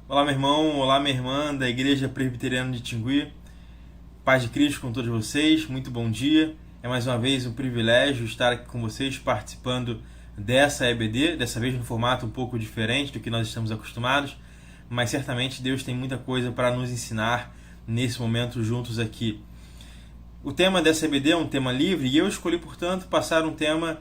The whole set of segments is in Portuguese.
Olá, meu irmão, olá, minha irmã da Igreja Presbiteriana de Tingui. Paz de Cristo com todos vocês, muito bom dia. É mais uma vez um privilégio estar aqui com vocês participando dessa EBD, dessa vez no formato um pouco diferente do que nós estamos acostumados, mas certamente Deus tem muita coisa para nos ensinar nesse momento juntos aqui. O tema dessa EBD é um tema livre e eu escolhi, portanto, passar um tema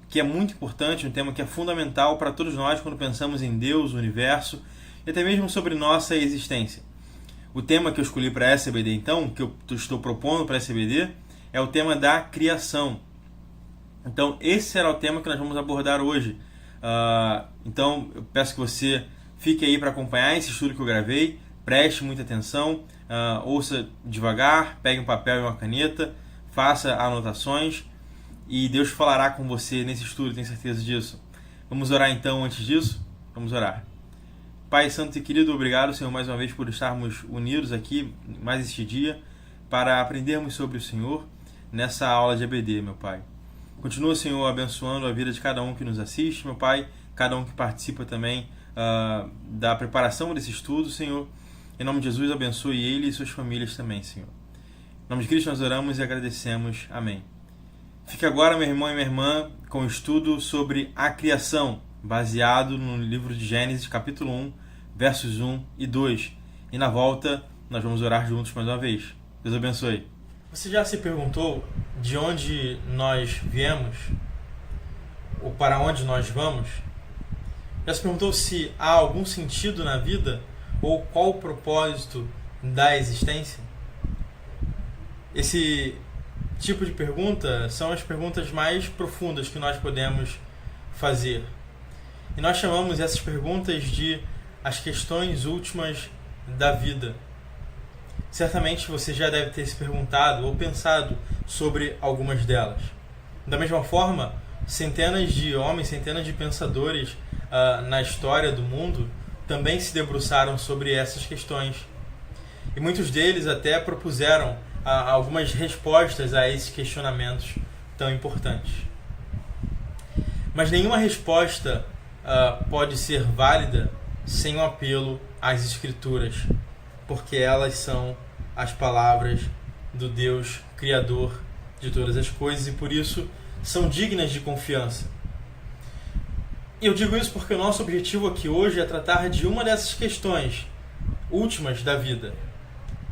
que é muito importante, um tema que é fundamental para todos nós quando pensamos em Deus, o universo e até mesmo sobre nossa existência. O tema que eu escolhi para essa EBD, então, que eu estou propondo para essa EBD, é o tema da criação. Então, esse será o tema que nós vamos abordar hoje. Então, eu peço que você fique aí para acompanhar esse estudo que eu gravei, preste muita atenção, ouça devagar, pegue um papel e uma caneta, faça anotações e Deus falará com você nesse estudo, tenho certeza disso. Vamos orar então antes disso? Vamos orar. Pai Santo e querido, obrigado, Senhor, mais uma vez por estarmos unidos aqui, mais este dia, para aprendermos sobre o Senhor nessa aula de EBD, meu Pai. Continua, Senhor, abençoando a vida de cada um que nos assiste, meu Pai, cada um que participa também da preparação desse estudo, Senhor. Em nome de Jesus, abençoe ele e suas famílias também, Senhor. Em nome de Cristo nós oramos e agradecemos. Amém. Fique agora, meu irmão e minha irmã, com o estudo sobre a criação, baseado no livro de Gênesis, capítulo 1, versos 1 e 2. E na volta, nós vamos orar juntos mais uma vez. Deus abençoe. Você já se perguntou de onde nós viemos? Ou para onde nós vamos? Já se perguntou se há algum sentido na vida? Ou qual o propósito da existência? Esse tipo de pergunta são as perguntas mais profundas que nós podemos fazer. E nós chamamos essas perguntas de as questões últimas da vida. Certamente você já deve ter se perguntado ou pensado sobre algumas delas. Da mesma forma, centenas de homens, centenas de pensadores na história do mundo também se debruçaram sobre essas questões. E muitos deles até propuseram algumas respostas a esses questionamentos tão importantes. Mas nenhuma resposta pode ser válida sem o apelo às Escrituras, porque elas são as palavras do Deus Criador de todas as coisas e por isso são dignas de confiança. E eu digo isso porque o nosso objetivo aqui hoje é tratar de uma dessas questões últimas da vida.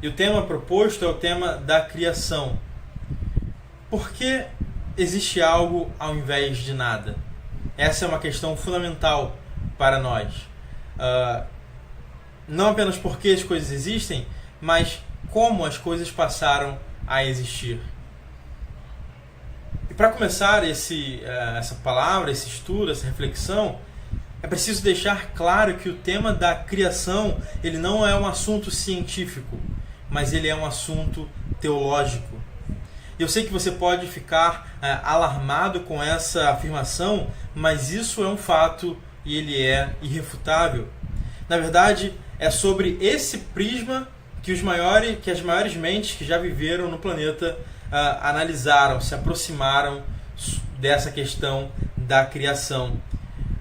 E o tema proposto é o tema da criação. Por que existe algo ao invés de nada? Essa é uma questão fundamental para nós. Não apenas porque as coisas existem, mas como as coisas passaram a existir. E para começar essa palavra, esse estudo, essa reflexão, é preciso deixar claro que o tema da criação ele não é um assunto científico, mas ele é um assunto teológico. Eu sei que você pode ficar alarmado com essa afirmação, mas isso é um fato e ele é irrefutável. Na verdade, é sobre esse prisma que as maiores mentes que já viveram no planeta analisaram, se aproximaram dessa questão da criação.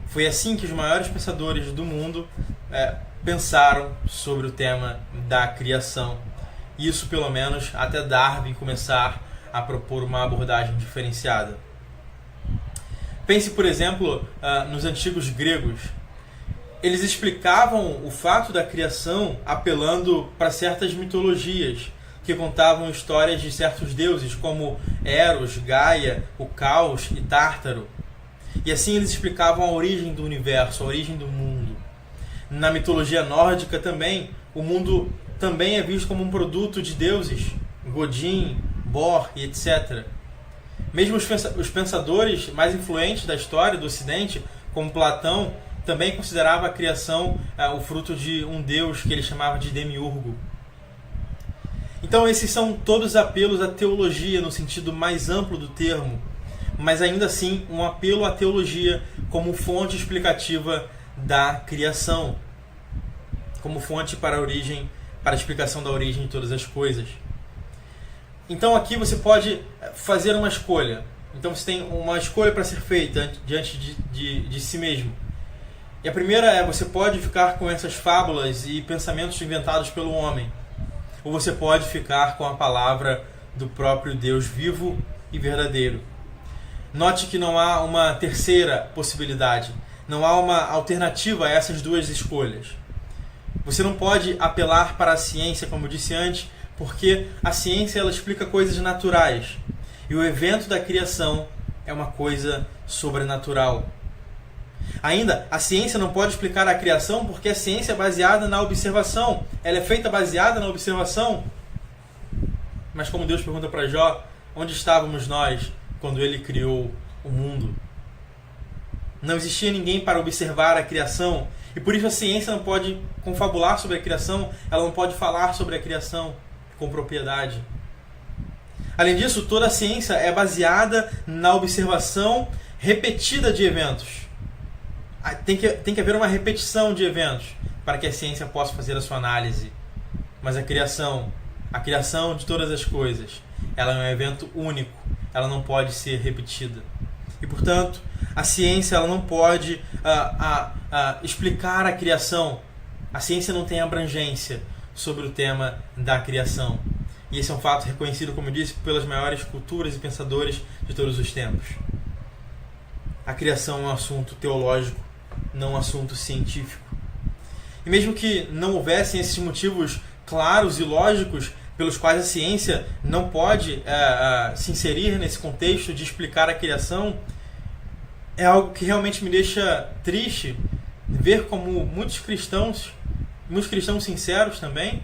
Foi assim que os maiores pensadores do mundo pensaram sobre o tema da criação. Isso, pelo menos, até Darwin começar a propor uma abordagem diferenciada. Pense, por exemplo, nos antigos gregos. Eles explicavam o fato da criação apelando para certas mitologias que contavam histórias de certos deuses, como Eros, Gaia, o Caos e Tártaro. E assim eles explicavam a origem do universo, a origem do mundo. Na mitologia nórdica também, o mundo também é visto como um produto de deuses, Godin, Bor e etc. Mesmo os pensadores mais influentes da história do Ocidente, como Platão, também considerava a criação o fruto de um deus que ele chamava de demiurgo. Então esses são todos apelos à teologia no sentido mais amplo do termo, mas ainda assim um apelo à teologia como fonte explicativa da criação, como fonte para a explicação da origem de todas as coisas. Então aqui você pode fazer uma escolha. Então você tem uma escolha para ser feita diante de si mesmo. E a primeira é: você pode ficar com essas fábulas e pensamentos inventados pelo homem, ou você pode ficar com a palavra do próprio Deus vivo e verdadeiro. Note que não há uma terceira possibilidade, não há uma alternativa a essas duas escolhas. Você não pode apelar para a ciência, como eu disse antes, porque a ciência ela explica coisas naturais e o evento da criação é uma coisa sobrenatural. Ainda, a ciência não pode explicar a criação porque a ciência é baseada na observação. Ela é feita baseada na observação. Mas como Deus pergunta para Jó, onde estávamos nós quando Ele criou o mundo? Não existia ninguém para observar a criação. E por isso a ciência não pode confabular sobre a criação, ela não pode falar sobre a criação com propriedade. Além disso, toda a ciência é baseada na observação repetida de eventos. Tem que haver uma repetição de eventos para que a ciência possa fazer a sua análise. Mas a criação de todas as coisas, ela é um evento único, ela não pode ser repetida. E, portanto, a ciência ela não pode explicar a criação. A ciência não tem abrangência sobre o tema da criação. E esse é um fato reconhecido, como eu disse, pelas maiores culturas e pensadores de todos os tempos. A criação é um assunto teológico, não um assunto científico. E mesmo que não houvessem esses motivos claros e lógicos pelos quais a ciência não pode se inserir nesse contexto de explicar a criação, é algo que realmente me deixa triste ver como muitos cristãos sinceros também,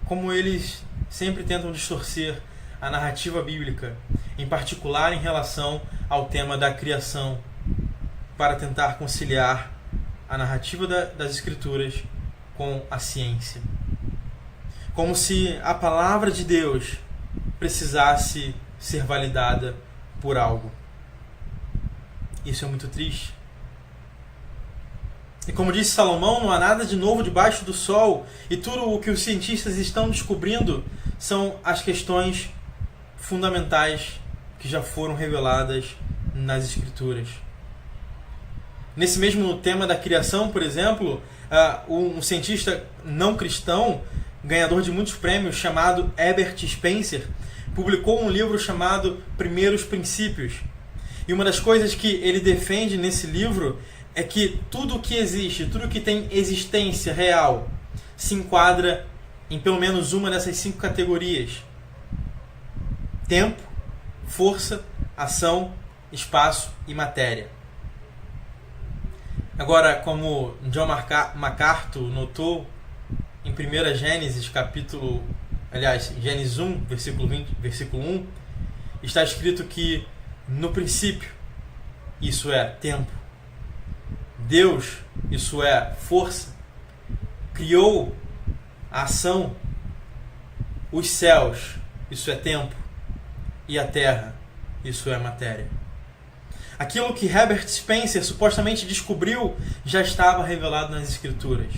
como eles sempre tentam distorcer a narrativa bíblica, em particular em relação ao tema da criação, para tentar conciliar a narrativa das Escrituras com a ciência. Como se a palavra de Deus precisasse ser validada por algo. Isso é muito triste. E como disse Salomão, não há nada de novo debaixo do sol, e tudo o que os cientistas estão descobrindo são as questões fundamentais que já foram reveladas nas Escrituras. Nesse mesmo tema da criação, por exemplo, um cientista não cristão, ganhador de muitos prêmios, chamado Herbert Spencer, publicou um livro chamado Primeiros Princípios. E uma das coisas que ele defende nesse livro é que tudo que existe, tudo que tem existência real, se enquadra em pelo menos uma dessas 5 categorias: tempo, força, ação, espaço e matéria. Agora, como John MacArthur notou em 1 Gênesis, Gênesis 1, versículo 1, está escrito que no princípio, isso é tempo, Deus, isso é força, criou a ação, os céus, isso é tempo, e a terra, isso é matéria. Aquilo que Herbert Spencer supostamente descobriu já estava revelado nas Escrituras,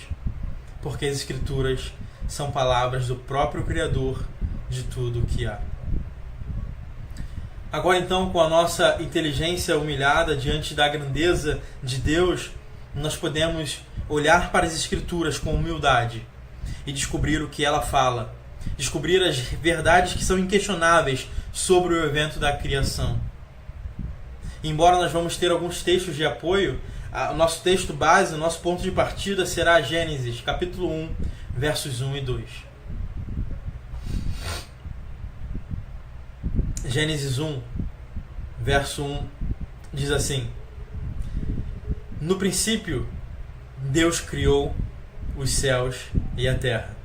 porque as Escrituras são palavras do próprio Criador de tudo o que há. Agora então, com a nossa inteligência humilhada diante da grandeza de Deus, nós podemos olhar para as Escrituras com humildade e descobrir o que ela fala, descobrir as verdades que são inquestionáveis sobre o evento da criação. Embora nós vamos ter alguns textos de apoio, o nosso texto base, o nosso ponto de partida será Gênesis, capítulo 1, versos 1 e 2. Gênesis 1, verso 1, diz assim: No princípio, Deus criou os céus e a terra.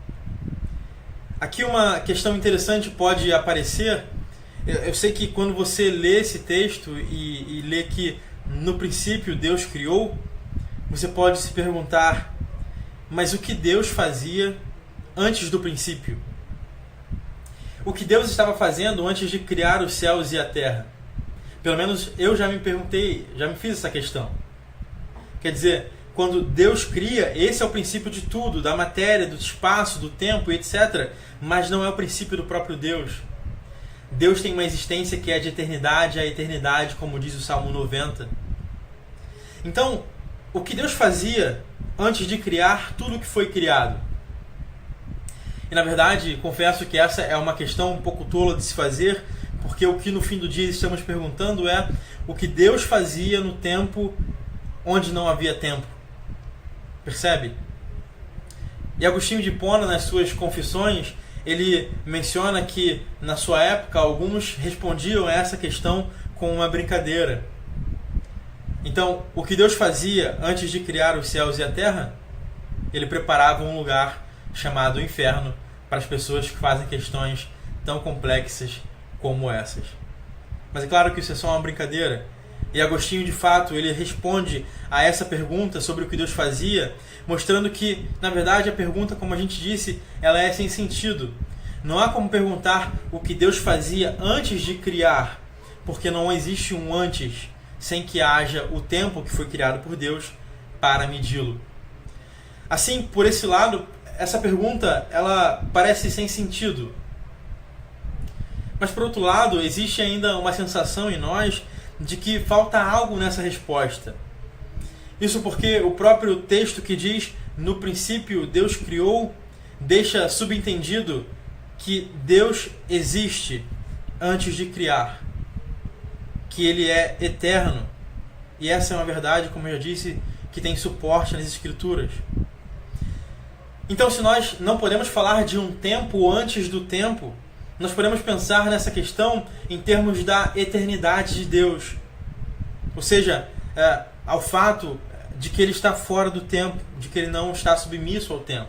Aqui uma questão interessante pode aparecer. Eu sei que quando você lê esse texto e lê que no princípio Deus criou, você pode se perguntar, mas o que Deus fazia antes do princípio? O que Deus estava fazendo antes de criar os céus e a terra? Pelo menos eu já me perguntei, já me fiz essa questão. Quer dizer, quando Deus cria, esse é o princípio de tudo, da matéria, do espaço, do tempo, etc. Mas não é o princípio do próprio Deus. Deus tem uma existência que é de eternidade a eternidade, como diz o Salmo 90. Então, o que Deus fazia antes de criar tudo que foi criado? E na verdade, confesso que essa é uma questão um pouco tola de se fazer, porque o que no fim do dia estamos perguntando é o que Deus fazia no tempo onde não havia tempo. Percebe? E Agostinho de Hipona, nas suas Confissões, ele menciona que na sua época alguns respondiam a essa questão com uma brincadeira. Então, o que Deus fazia antes de criar os céus e a terra? Ele preparava um lugar chamado inferno para as pessoas que fazem questões tão complexas como essas. Mas é claro que isso é só uma brincadeira. E Agostinho, de fato, ele responde a essa pergunta sobre o que Deus fazia, mostrando que, na verdade, a pergunta, como a gente disse, ela é sem sentido. Não há como perguntar o que Deus fazia antes de criar, porque não existe um antes sem que haja o tempo que foi criado por Deus para medi-lo. Assim, por esse lado, essa pergunta ela parece sem sentido. Mas, por outro lado, existe ainda uma sensação em nós de que falta algo nessa resposta. Isso porque o próprio texto que diz no princípio Deus criou deixa subentendido que Deus existe antes de criar, que Ele é eterno. E essa é uma verdade, como eu já disse, que tem suporte nas Escrituras. Então, se nós não podemos falar de um tempo antes do tempo, nós podemos pensar nessa questão em termos da eternidade de Deus. Ou seja, ao fato de que Ele está fora do tempo, de que Ele não está submisso ao tempo.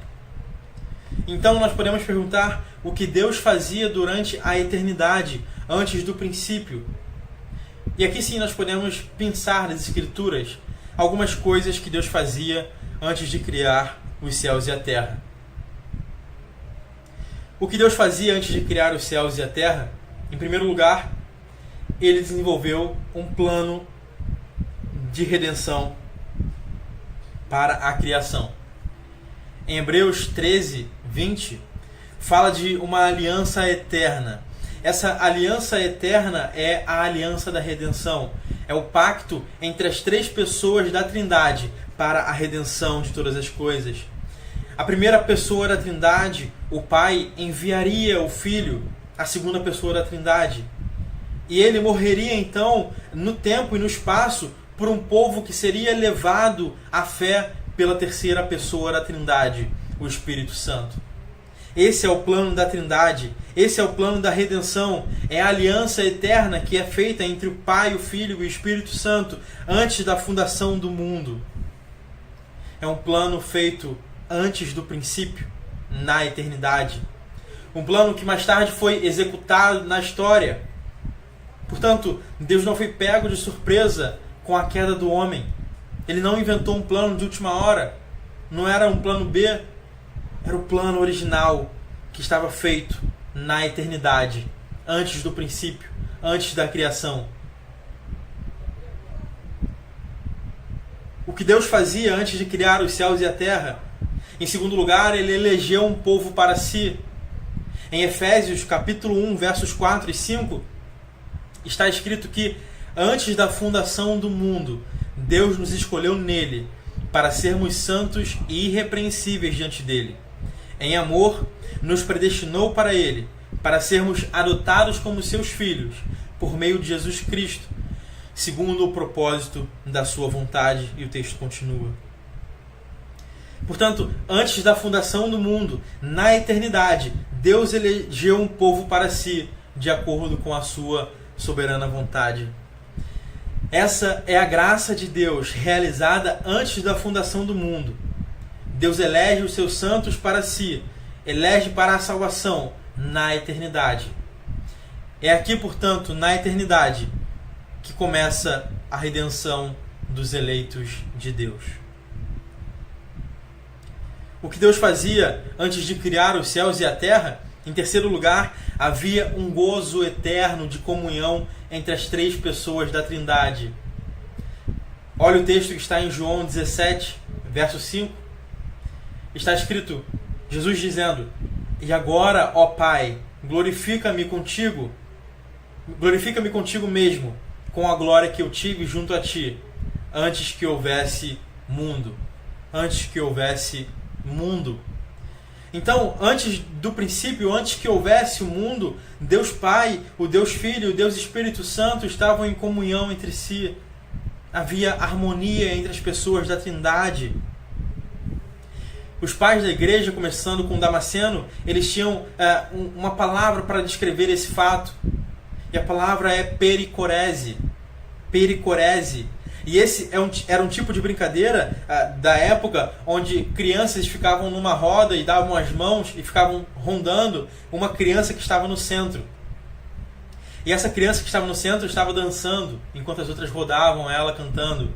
Então nós podemos perguntar o que Deus fazia durante a eternidade, antes do princípio. E aqui sim nós podemos pensar nas Escrituras algumas coisas que Deus fazia antes de criar os céus e a terra. O que Deus fazia antes de criar os céus e a terra? Em primeiro lugar, Ele desenvolveu um plano de redenção para a criação. Em Hebreus 13, 20, fala de uma aliança eterna. Essa aliança eterna é a aliança da redenção. É o pacto entre as três pessoas da Trindade para a redenção de todas as coisas. A primeira pessoa da Trindade, o Pai, enviaria o Filho, a segunda pessoa da Trindade. E ele morreria então no tempo e no espaço por um povo que seria levado à fé pela terceira pessoa da Trindade, o Espírito Santo. Esse é o plano da Trindade, esse é o plano da redenção, é a aliança eterna que é feita entre o Pai, o Filho e o Espírito Santo antes da fundação do mundo. É um plano feito antes do princípio, na eternidade. Um plano que mais tarde foi executado na história. Portanto, Deus não foi pego de surpresa com a queda do homem. Ele não inventou um plano de última hora. Não era um plano B. Era o plano original que estava feito na eternidade, antes do princípio, antes da criação. O que Deus fazia antes de criar os céus e a terra? Em segundo lugar, Ele elegeu um povo para si. Em Efésios capítulo 1, versos 4 e 5, está escrito que antes da fundação do mundo, Deus nos escolheu nele para sermos santos e irrepreensíveis diante dele. Em amor, nos predestinou para ele, para sermos adotados como seus filhos, por meio de Jesus Cristo, segundo o propósito da sua vontade. E o texto continua. Portanto, antes da fundação do mundo, na eternidade, Deus elegeu um povo para si, de acordo com a sua soberana vontade. Essa é a graça de Deus, realizada antes da fundação do mundo. Deus elege os seus santos para si, elege para a salvação na eternidade. É aqui, portanto, na eternidade, que começa a redenção dos eleitos de Deus. O que Deus fazia antes de criar os céus e a terra? Em terceiro lugar, havia um gozo eterno de comunhão entre as três pessoas da Trindade. Olha o texto que está em João 17, verso 5. Está escrito, Jesus dizendo: "E agora, ó Pai, glorifica-me contigo mesmo, com a glória que eu tive junto a ti, antes que houvesse mundo, antes que houvesse mundo. Então, antes do princípio, antes que houvesse o mundo, Deus Pai, o Deus Filho e o Deus Espírito Santo estavam em comunhão entre si. Havia harmonia entre as pessoas da Trindade. Os pais da igreja, começando com Damasceno, eles tinham uma palavra para descrever esse fato. E a palavra é pericorese. Pericorese. E esse era um tipo de brincadeira da época onde crianças ficavam numa roda e davam as mãos e ficavam rondando uma criança que estava no centro. E essa criança que estava no centro estava dançando, enquanto as outras rodavam ela cantando.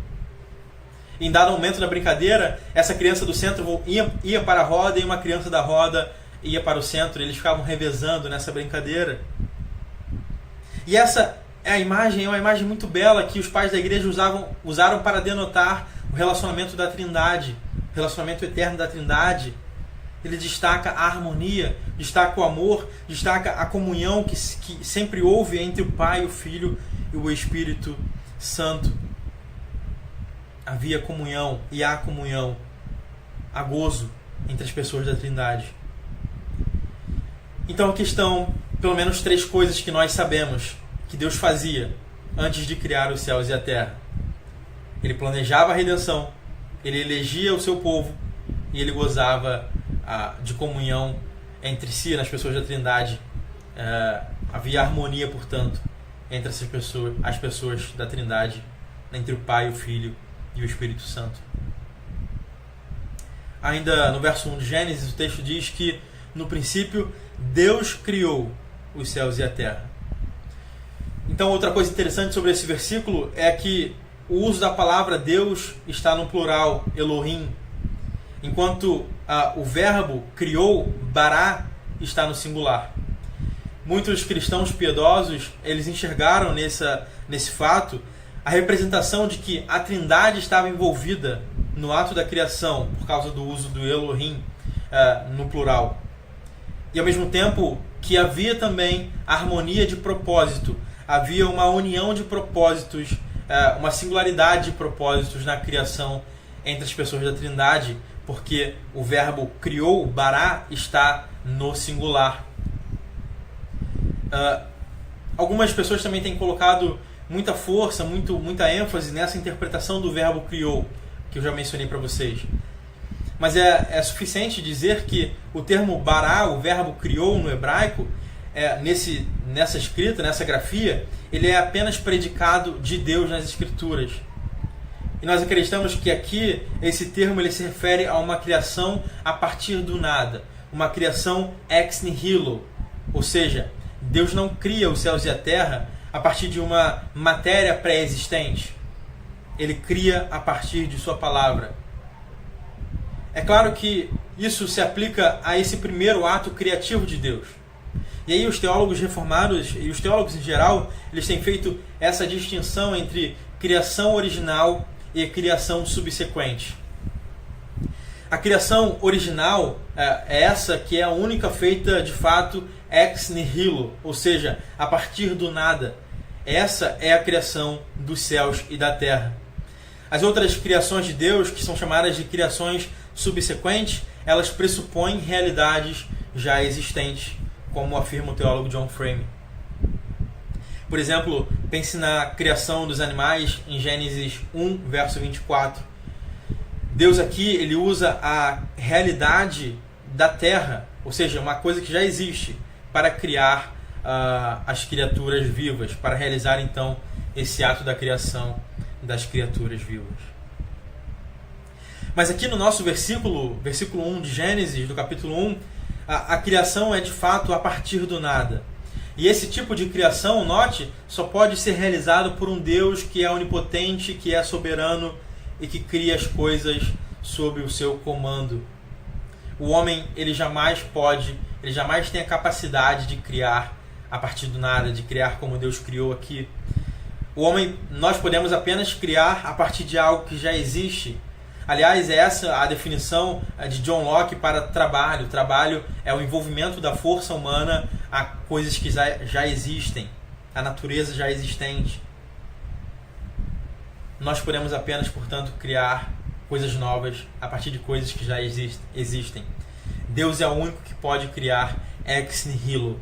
Em dado momento da brincadeira, essa criança do centro ia para a roda e uma criança da roda ia para o centro. Eles ficavam revezando nessa brincadeira. E essa é uma imagem muito bela que os pais da igreja usaram para denotar o relacionamento da Trindade, o relacionamento eterno da Trindade. Ele destaca a harmonia, destaca o amor, destaca a comunhão que sempre houve entre o Pai, o Filho e o Espírito Santo. Havia comunhão e há comunhão, há gozo entre as pessoas da Trindade. Então aqui estão pelo menos 3 coisas que nós sabemos que Deus fazia antes de criar os céus e a terra. Ele planejava a redenção, ele elegia o seu povo e ele gozava de comunhão entre si, nas pessoas da Trindade. Havia harmonia, portanto, entre as pessoas da Trindade, entre o Pai, o Filho e o Espírito Santo. Ainda no verso 1 de Gênesis, o texto diz que no princípio Deus criou os céus e a terra. Então, outra coisa interessante sobre esse versículo é que o uso da palavra Deus está no plural, Elohim, enquanto o verbo criou, bará, está no singular. Muitos cristãos piedosos, eles enxergaram nesse fato a representação de que a Trindade estava envolvida no ato da criação, por causa do uso do Elohim no plural. E ao mesmo tempo que havia também harmonia de propósito, havia uma união de propósitos, uma singularidade de propósitos na criação entre as pessoas da Trindade, porque o verbo criou, bará, está no singular. Algumas pessoas também têm colocado muita força, muita ênfase nessa interpretação do verbo criou, que eu já mencionei para vocês. Mas é suficiente dizer que o termo bará, o verbo criou no hebraico, nessa escrita, nessa grafia, ele é apenas predicado de Deus nas Escrituras. E nós acreditamos que aqui esse termo ele se refere a uma criação a partir do nada, uma criação ex nihilo, ou seja, Deus não cria os céus e a terra a partir de uma matéria pré-existente. Ele cria a partir de sua palavra. É claro que isso se aplica a esse primeiro ato criativo de Deus. E aí os teólogos reformados e os teólogos em geral, eles têm feito essa distinção entre criação original e criação subsequente. A criação original é essa que é a única feita de fato ex nihilo, ou seja, a partir do nada. Essa é a criação dos céus e da terra. As outras criações de Deus, que são chamadas de criações subsequentes, elas pressupõem realidades já existentes, como afirma o teólogo John Frame. Por exemplo, pense na criação dos animais em Gênesis 1, verso 24. Deus aqui ele usa a realidade da terra, ou seja, uma coisa que já existe, para criar as criaturas vivas, para realizar então esse ato da criação das criaturas vivas. Mas aqui no nosso versículo 1 de Gênesis, do capítulo 1, a criação é de fato a partir do nada. E esse tipo de criação, note, só pode ser realizado por um Deus que é onipotente, que é soberano e que cria as coisas sob o seu comando. O homem, ele jamais tem a capacidade de criar a partir do nada, de criar como Deus criou aqui. O homem, nós podemos apenas criar a partir de algo que já existe. Aliás, é essa a definição de John Locke para trabalho. Trabalho é o envolvimento da força humana a coisas que já existem, a natureza já existente. Nós podemos apenas, portanto, criar coisas novas a partir de coisas que já existem. Deus é o único que pode criar ex nihilo.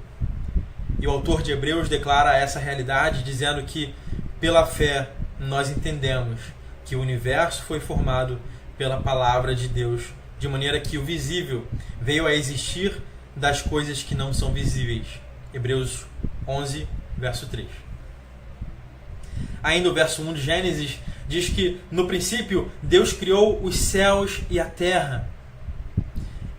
E o autor de Hebreus declara essa realidade dizendo que, pela fé, nós entendemos que o universo foi formado pela palavra de Deus, de maneira que o visível veio a existir das coisas que não são visíveis. Hebreus 11, verso 3. Ainda o verso 1 de Gênesis diz que, no princípio, Deus criou os céus e a terra.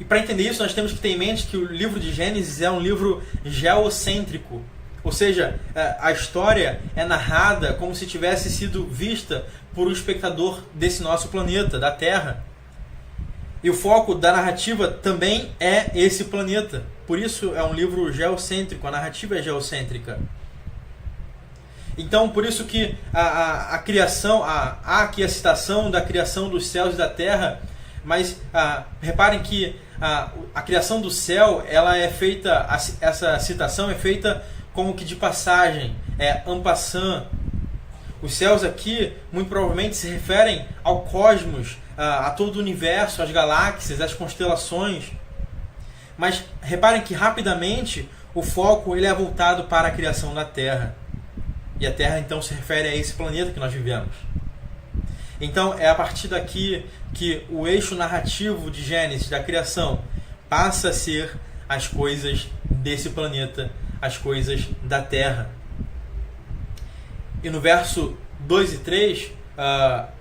E para entender isso, nós temos que ter em mente que o livro de Gênesis é um livro geocêntrico. Ou seja, a história é narrada como se tivesse sido vista por um espectador desse nosso planeta, da Terra. E o foco da narrativa também é esse planeta. Por isso é um livro geocêntrico, a narrativa é geocêntrica. Então, por isso que a criação, há aqui a citação da criação dos céus e da terra, mas reparem que a criação do céu, ela é feita, essa citação é feita como que de passagem, en passant. Os céus aqui, muito provavelmente, se referem ao cosmos, a todo o universo, as galáxias, as constelações. Mas reparem que rapidamente o foco ele é voltado para a criação da Terra. E a Terra então se refere a esse planeta que nós vivemos. Então é a partir daqui que o eixo narrativo de Gênesis, da criação, passa a ser as coisas desse planeta, as coisas da Terra. E no verso 2 e 3,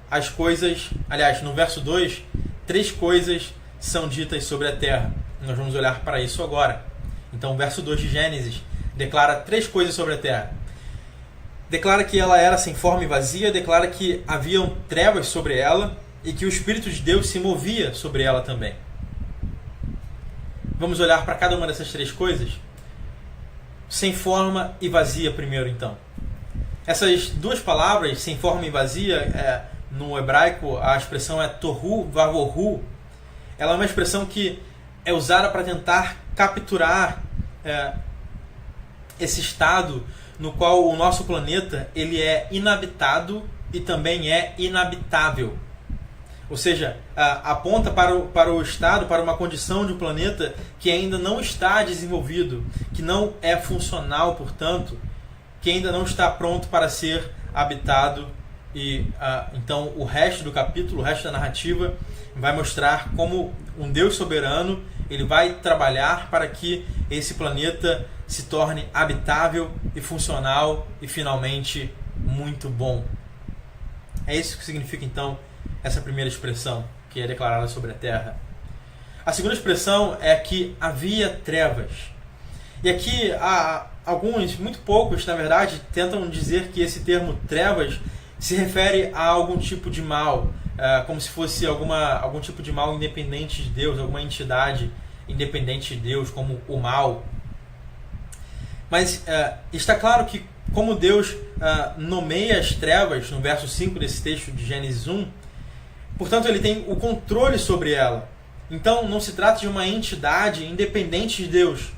as coisas, aliás, no verso 2, 3 coisas são ditas sobre a Terra. Nós vamos olhar para isso agora. Então o verso 2 de Gênesis declara 3 coisas sobre a Terra. Declara que ela era sem forma e vazia, declara que haviam trevas sobre ela e que o Espírito de Deus se movia sobre ela também. Vamos olhar para cada uma dessas 3 coisas? Sem forma e vazia primeiro, então. Essas 2 palavras, sem forma e vazia, no hebraico a expressão é tohu vavohu. Ela é uma expressão que é usada para tentar capturar esse estado no qual o nosso planeta ele é inabitado e também é inabitável. Ou seja, aponta para o estado, para uma condição de um planeta que ainda não está desenvolvido, que não é funcional, portanto, que ainda não está pronto para ser habitado. E então o resto do capítulo, o resto da narrativa, vai mostrar como um Deus soberano ele vai trabalhar para que esse planeta se torne habitável e funcional e finalmente muito bom. É isso que significa então essa primeira expressão que é declarada sobre a Terra. A segunda expressão é que havia trevas. E aqui alguns, muito poucos na verdade, tentam dizer que esse termo trevas se refere a algum tipo de mal, como se fosse algum tipo de mal independente de Deus, alguma entidade independente de Deus, como o mal. Mas está claro que como Deus nomeia as trevas, no verso 5 desse texto de Gênesis 1, portanto ele tem o controle sobre ela. Então não se trata de uma entidade independente de Deus.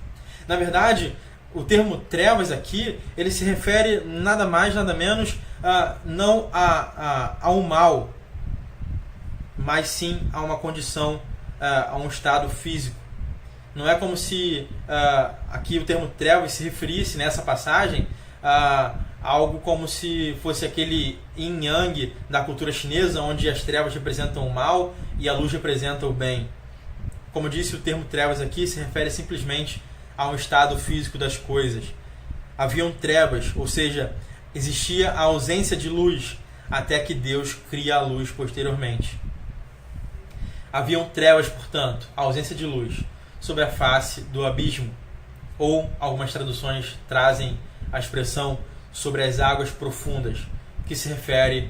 Na verdade, o termo trevas aqui, ele se refere nada mais, nada menos, não ao mal, mas sim a uma condição, a um estado físico. Não é como se aqui o termo trevas se referisse nessa passagem a algo como se fosse aquele yin-yang da cultura chinesa, onde as trevas representam o mal e a luz representa o bem. Como disse, o termo trevas aqui se refere simplesmente a um estado físico das coisas. Haviam trevas, ou seja, existia a ausência de luz até que Deus cria a luz posteriormente. Haviam trevas, portanto, a ausência de luz sobre a face do abismo, ou algumas traduções trazem a expressão sobre as águas profundas, que se refere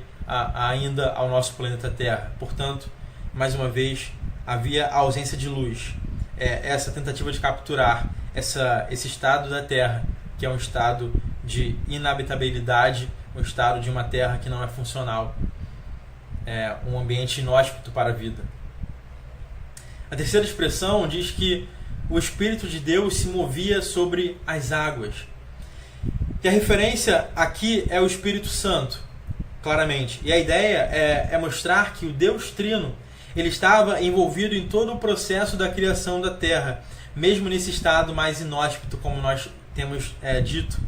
ainda ao nosso planeta Terra. Portanto, mais uma vez, havia a ausência de luz. Essa tentativa de capturar esse estado da Terra, que é um estado de inabitabilidade, um estado de uma Terra que não é funcional, um ambiente inóspito para a vida. A terceira expressão diz que o Espírito de Deus se movia sobre as águas. E a referência aqui é o Espírito Santo. claramente. E a ideia é mostrar que o Deus Trino, ele estava envolvido em todo o processo da criação da Terra, mesmo nesse estado mais inóspito, como nós temos dito.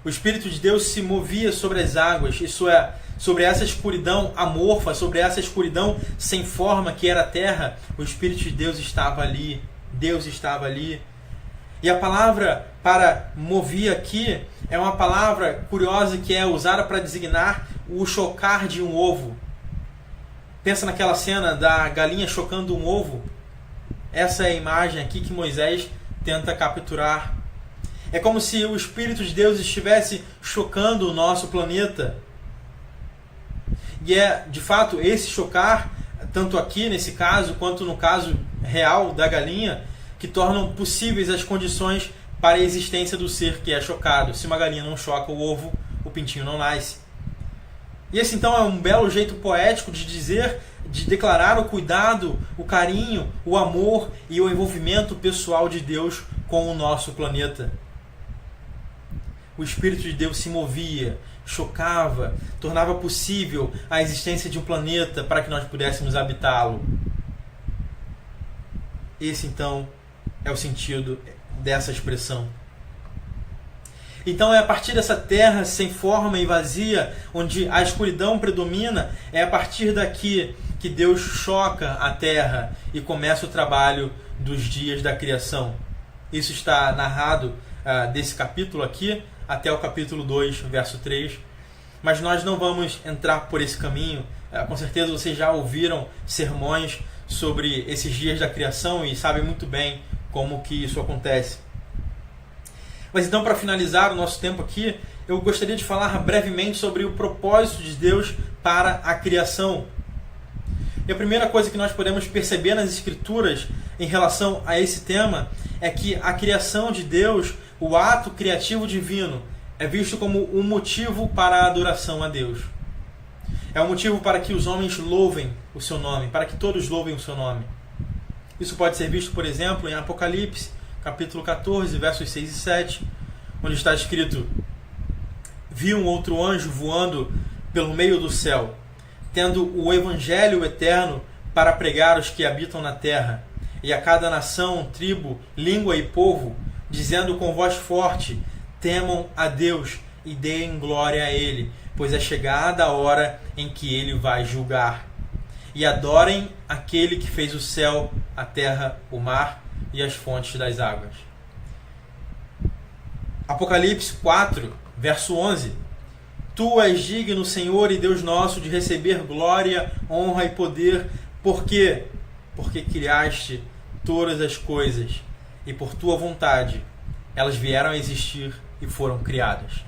O Espírito de Deus se movia sobre as águas, isso é, sobre essa escuridão amorfa, sobre essa escuridão sem forma que era a Terra, o Espírito de Deus estava ali, Deus estava ali. E a palavra para movia aqui é uma palavra curiosa que é usada para designar o chocar de um ovo. Pensa naquela cena da galinha chocando um ovo. Essa é a imagem aqui que Moisés tenta capturar. É como se o Espírito de Deus estivesse chocando o nosso planeta. E é, de fato, esse chocar, tanto aqui nesse caso, quanto no caso real da galinha, que tornam possíveis as condições para a existência do ser que é chocado. Se uma galinha não choca o ovo, o pintinho não nasce. E esse então é um belo jeito poético de dizer, de declarar o cuidado, o carinho, o amor e o envolvimento pessoal de Deus com o nosso planeta. O Espírito de Deus se movia, chocava, tornava possível a existência de um planeta para que nós pudéssemos habitá-lo. Esse então é o sentido dessa expressão. Então é a partir dessa terra sem forma e vazia, onde a escuridão predomina, é a partir daqui que Deus choca a terra e começa o trabalho dos dias da criação. Isso está narrado desse capítulo aqui até o capítulo 2, verso 3. Mas nós não vamos entrar por esse caminho. Com certeza vocês já ouviram sermões sobre esses dias da criação e sabem muito bem como que isso acontece. Mas então, para finalizar o nosso tempo aqui, eu gostaria de falar brevemente sobre o propósito de Deus para a criação. E a primeira coisa que nós podemos perceber nas Escrituras em relação a esse tema é que a criação de Deus, o ato criativo divino, é visto como um motivo para a adoração a Deus. É um motivo para que os homens louvem o seu nome, para que todos louvem o seu nome. Isso pode ser visto, por exemplo, em Apocalipse, capítulo 14, versos 6 e 7, onde está escrito: Vi um outro anjo voando pelo meio do céu, tendo o evangelho eterno para pregar aos que habitam na terra, e a cada nação, tribo, língua e povo, dizendo com voz forte: Temam a Deus e deem glória a Ele, pois é chegada a hora em que Ele vai julgar. E adorem aquele que fez o céu, a terra, o mar e as fontes das águas. Apocalipse 4, verso 11. Tu és digno, Senhor e Deus nosso, de receber glória, honra e poder, porque criaste todas as coisas, e por tua vontade elas vieram a existir e foram criadas.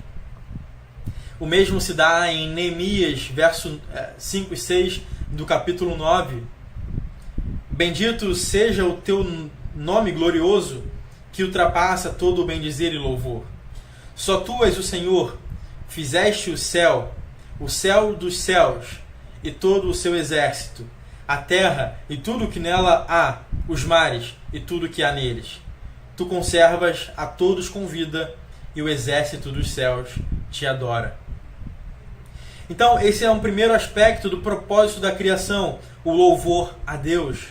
O mesmo se dá em Neemias, verso 5 e 6 do capítulo 9. Bendito seja o teu nome glorioso, que ultrapassa todo o bem-dizer e louvor. Só tu és o Senhor, fizeste o céu dos céus, e todo o seu exército, a terra e tudo o que nela há, os mares e tudo o que há neles. Tu conservas a todos com vida, e o exército dos céus te adora. Então, esse é um primeiro aspecto do propósito da criação, o louvor a Deus.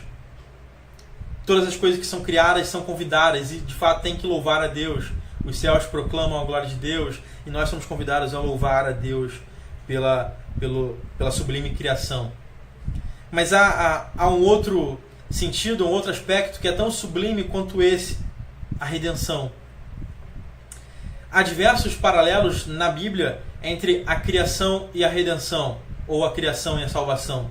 Todas as coisas que são criadas são convidadas e, de fato, tem que louvar a Deus. Os céus proclamam a glória de Deus e nós somos convidados a louvar a Deus pela sublime criação. Mas há um outro sentido, um outro aspecto que é tão sublime quanto esse, a redenção. Há diversos paralelos na Bíblia entre a criação e a redenção, ou a criação e a salvação.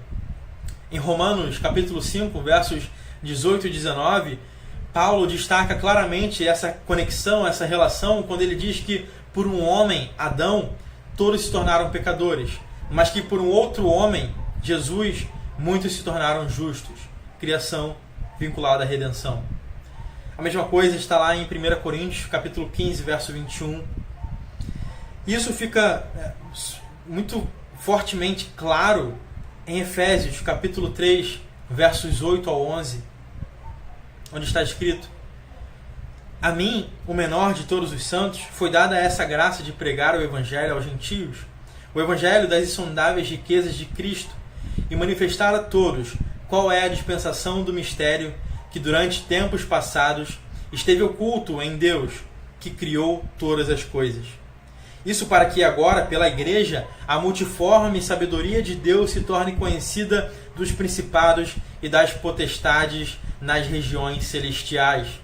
Em Romanos, capítulo 5, versos 18 e 19, Paulo destaca claramente essa conexão, essa relação, quando ele diz que por um homem, Adão, todos se tornaram pecadores, mas que por um outro homem, Jesus, muitos se tornaram justos. Criação vinculada à redenção. A mesma coisa está lá em 1 Coríntios, capítulo 15, verso 21. Isso fica muito fortemente claro em Efésios, capítulo 3, versos 8 ao 11, onde está escrito: A mim, o menor de todos os santos, foi dada essa graça de pregar o evangelho aos gentios, o evangelho das insondáveis riquezas de Cristo e manifestar a todos qual é a dispensação do mistério que durante tempos passados esteve oculto em Deus, que criou todas as coisas. Isso para que agora, pela Igreja, a multiforme sabedoria de Deus se torne conhecida dos principados e das potestades nas regiões celestiais,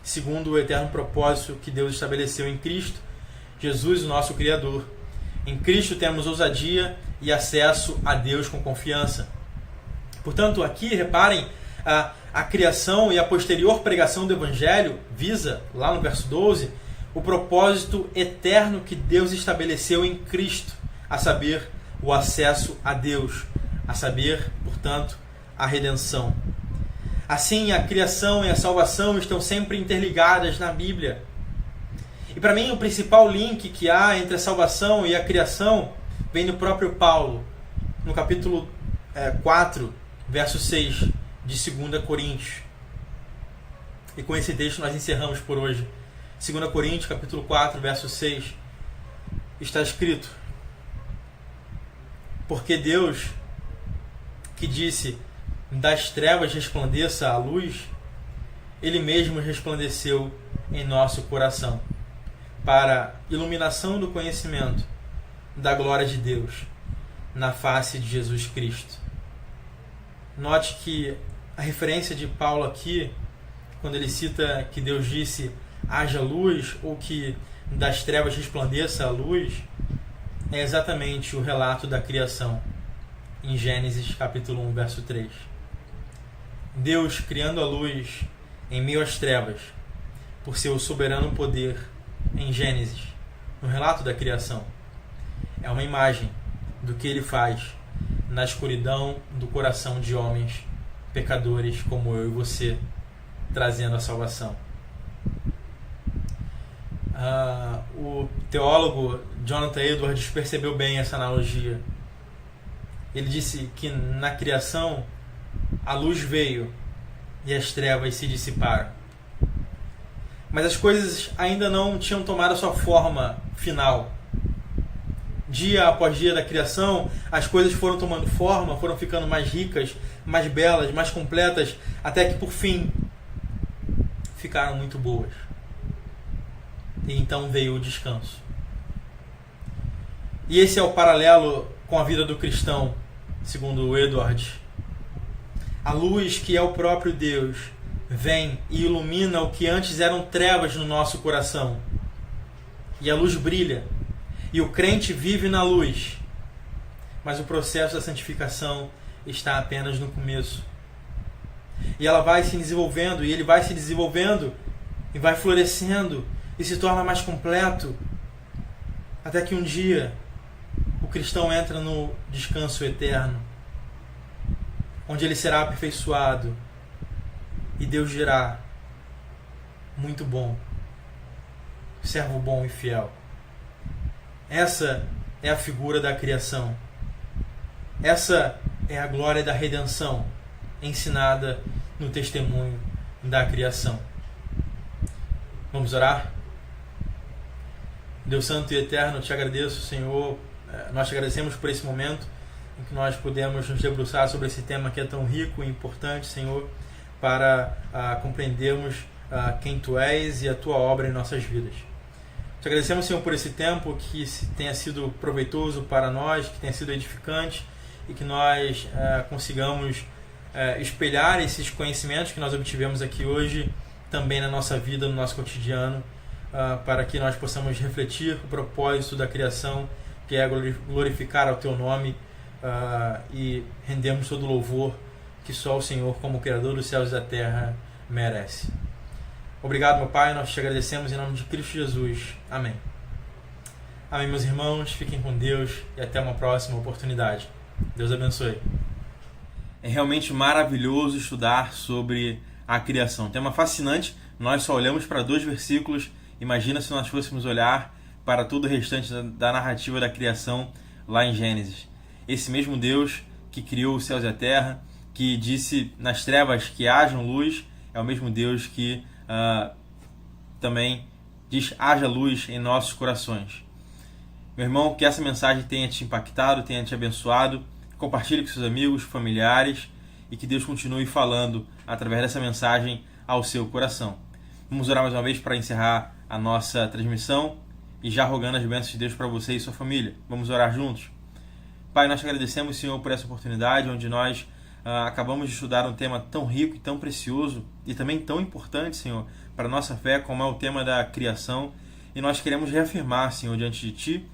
segundo o eterno propósito que Deus estabeleceu em Cristo, Jesus, o nosso Criador. Em Cristo temos ousadia e acesso a Deus com confiança. Portanto, aqui, reparem, a criação e a posterior pregação do Evangelho visa, lá no verso 12, o propósito eterno que Deus estabeleceu em Cristo, a saber, o acesso a Deus, a saber, portanto, a redenção. Assim, a criação e a salvação estão sempre interligadas na Bíblia. E para mim, o principal link que há entre a salvação e a criação vem do próprio Paulo, no capítulo 4, verso 6 de 2 Coríntios. E com esse texto nós encerramos por hoje. 2 Coríntios, capítulo 4, verso 6, está escrito: porque Deus, que disse, das trevas resplandeça a luz, Ele mesmo resplandeceu em nosso coração, para iluminação do conhecimento da glória de Deus, na face de Jesus Cristo. Note que a referência de Paulo aqui, quando ele cita que Deus disse haja luz, ou que das trevas resplandeça a luz, é exatamente o relato da criação, em Gênesis capítulo 1, verso 3. Deus criando a luz em meio às trevas, por seu soberano poder, em Gênesis, no relato da criação, é uma imagem do que Ele faz na escuridão do coração de homens pecadores como eu e você, trazendo a salvação. O teólogo Jonathan Edwards percebeu bem essa analogia. Ele disse que na criação a luz veio e as trevas se dissiparam. Mas as coisas ainda não tinham tomado a sua forma final. Dia após dia da criação, as coisas foram tomando forma, foram ficando mais ricas, mais belas, mais completas, até que por fim ficaram muito boas. E então veio o descanso. E esse é o paralelo com a vida do cristão, segundo o Edwards. A luz, que é o próprio Deus, vem e ilumina o que antes eram trevas no nosso coração. E a luz brilha. E o crente vive na luz. Mas o processo da santificação está apenas no começo. E ela vai se desenvolvendo, e ele vai se desenvolvendo, e vai florescendo, e se torna mais completo, até que um dia o cristão entra no descanso eterno, onde ele será aperfeiçoado, e Deus dirá: muito bom, servo bom e fiel. Essa é a figura da criação. Essa é a glória da redenção, ensinada no testemunho da criação. Vamos orar? Deus Santo e Eterno, te agradeço, Senhor. Nós te agradecemos por esse momento em que nós podemos nos debruçar sobre esse tema que é tão rico e importante, Senhor, para compreendermos quem Tu és e a Tua obra em nossas vidas. Te agradecemos, Senhor, por esse tempo que tenha sido proveitoso para nós, que tenha sido edificante e que nós consigamos espelhar esses conhecimentos que nós obtivemos aqui hoje também na nossa vida, no nosso cotidiano, para que nós possamos refletir o propósito da criação, que é glorificar ao Teu nome, e rendemos todo o louvor que só o Senhor, como Criador dos céus e da terra, merece. Obrigado, meu Pai, nós te agradecemos em nome de Cristo Jesus. Amém. Amém, meus irmãos, fiquem com Deus e até uma próxima oportunidade. Deus abençoe. É realmente maravilhoso estudar sobre a criação. Tema fascinante, nós só olhamos para 2 versículos. Imagina se nós fôssemos olhar para todo o restante da narrativa da criação lá em Gênesis. Esse mesmo Deus que criou os céus e a terra, que disse nas trevas que hajam luz, é o mesmo Deus que também diz haja luz em nossos corações. Meu irmão, que essa mensagem tenha te impactado, tenha te abençoado. Compartilhe com seus amigos, familiares e que Deus continue falando através dessa mensagem ao seu coração. Vamos orar mais uma vez para encerrar a nossa transmissão e já rogando as bênçãos de Deus para você e sua família. Vamos orar juntos? Pai, nós te agradecemos, Senhor, por essa oportunidade onde nós acabamos de estudar um tema tão rico e tão precioso e também tão importante, Senhor, para a nossa fé, como é o tema da criação. E nós queremos reafirmar, Senhor, diante de Ti,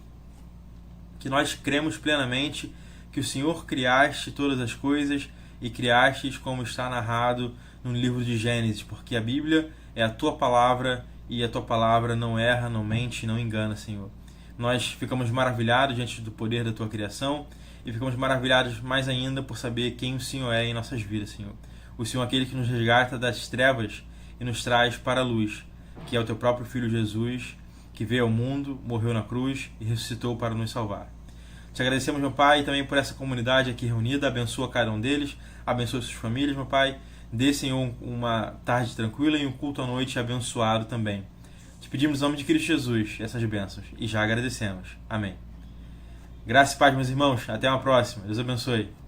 que nós cremos plenamente que o Senhor criaste todas as coisas e criastes como está narrado no livro de Gênesis, porque a Bíblia é a Tua palavra e a Tua palavra não erra, não mente, não engana, Senhor. Nós ficamos maravilhados diante do poder da Tua criação e ficamos maravilhados mais ainda por saber quem o Senhor é em nossas vidas, Senhor. O Senhor é aquele que nos resgata das trevas e nos traz para a luz, que é o Teu próprio Filho Jesus, que veio ao mundo, morreu na cruz e ressuscitou para nos salvar. Te agradecemos, meu Pai, e também por essa comunidade aqui reunida. Abençoa cada um deles, abençoa suas famílias, meu Pai. Dê, Senhor, uma tarde tranquila e um culto à noite abençoado também. Te pedimos em nome de Cristo Jesus essas bênçãos e já agradecemos. Amém. Graça e paz, meus irmãos. Até uma próxima. Deus abençoe.